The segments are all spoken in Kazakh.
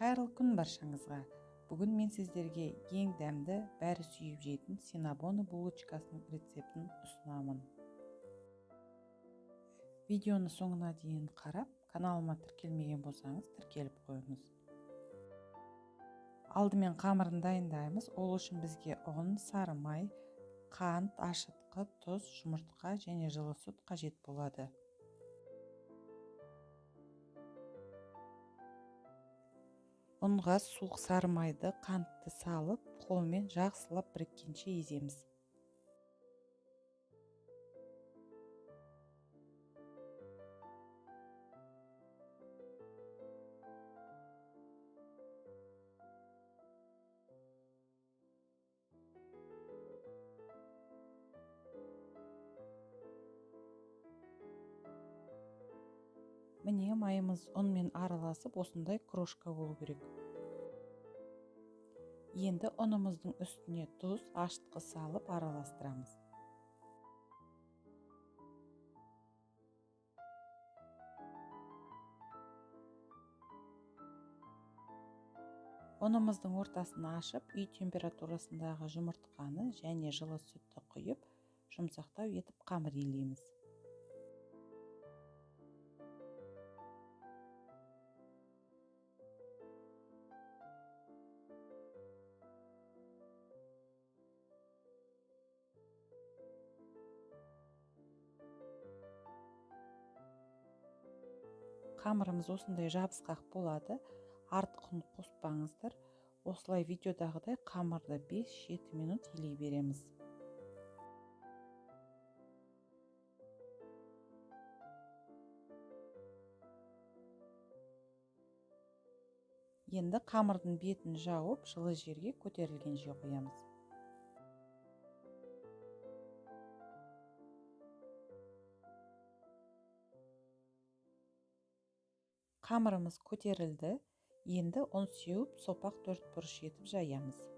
Қайырлы күн баршаңызға. Бүгін мен сіздерге ең дәмді, бәрі сүйіп жейтін синнабоны булочкасының рецептін ұсынамын. Видеоны соңына дейін қарап, каналыма тіркелмеген болсаңыз, тіркеліп қойыңыз. Алдымен қамырын дайындаймыз. Ол үшін бізге ұн, сары май, қант, ашытқы, тұз, жұмыртқа және жылы сүт қажет болады. Ұнға суық сары майды, қантты салып, қолмен жақсылап біріккенше еземіз. Міне майымыз ұнмен араласып, осындай крошка болу керек. Енді ұнымыздың үстіне тұз, ашытқы салып араластырамыз. Ұнымыздың ортасын ашып, үй температурасындағы жұмыртқаны және жылы сүтті құйып, жұмсақтау етіп қамыр илейміз. Қамырымыз осындай жабысқақ болады. Артық ұн қоспаңыздар. Осылай видеодағыдай қамырды 5-7 минут илей береміз. Енді қамырдың бетін жауып, жылы жерге көтерілгенше қоямыз. Қамырымыз көтерілді. Енді ұн сеуіп, сопақ 4 бұрыш етіп жаямыз.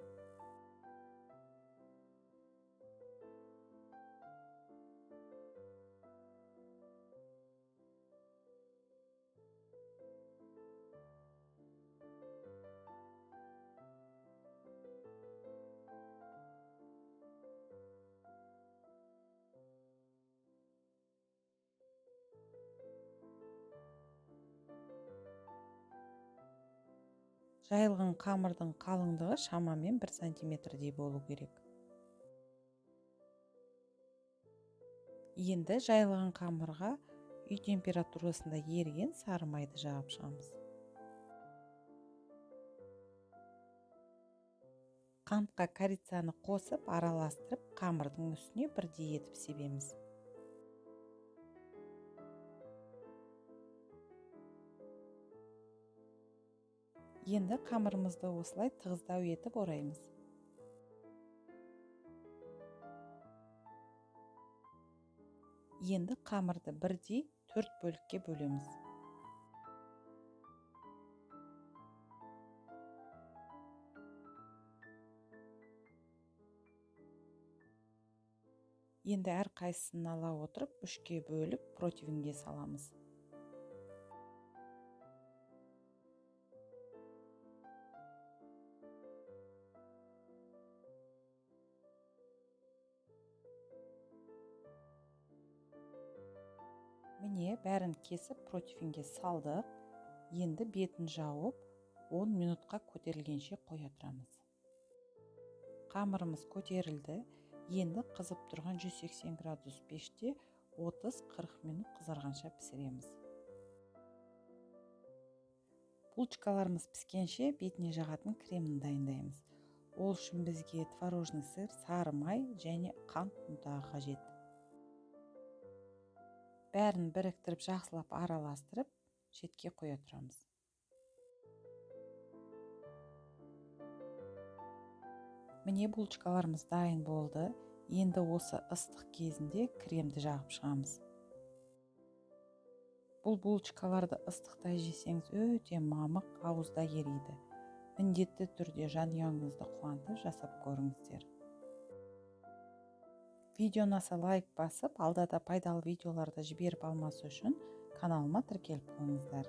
Жайылған қамырдың қалыңдығы шамамен 1 сантиметрдей болу керек. Енді жайылған қамырға үй температурасында еріген сары майды жағып шығамыз. Қантқа корицаны қосып, араластырып, қамырдың үстіне бірдей етіп себеміз. Енді қамырымызды осылай тығыздау етіп ораймыз. Енді қамырды бірдей 4 бөлікке бөлеміз. Енді әрқайсысын ала отырып, 3-ке бөліп, противенге саламыз. Міне, бәрін кесіп противенге салдық. Енді бетін жауып, 10 минутқа көтерілгенше қоя тұрамыз. Қамырымыз көтерілді. Енді қызып тұрған 180 градус пеште 30-40 минут қызарғанша пісіреміз. Булочкаларымыз піскенше бетіне жағатын кремін дайындаймыз. Ол үшін бізге творожный сыр, сары май және қант ұнтағы қажет. Бәрін біріктіріп, жақсылап араластырып, шетке қоя тұрамыз. Міне булочкаларымыз дайын болды. Енді осы ыстық кезінде кремді жағып шығамыз. Бұл булочкаларды ыстықта жесеңіз өте мамық, ауызда ериді. Міндетті түрде жанұяңызды қуантып жасап көріңіздер. Видео ұнаса лайк басып, алда да пайдалы видеоларды жіберіп алмасы үшін каналыма тіркеліп қойыңыздар.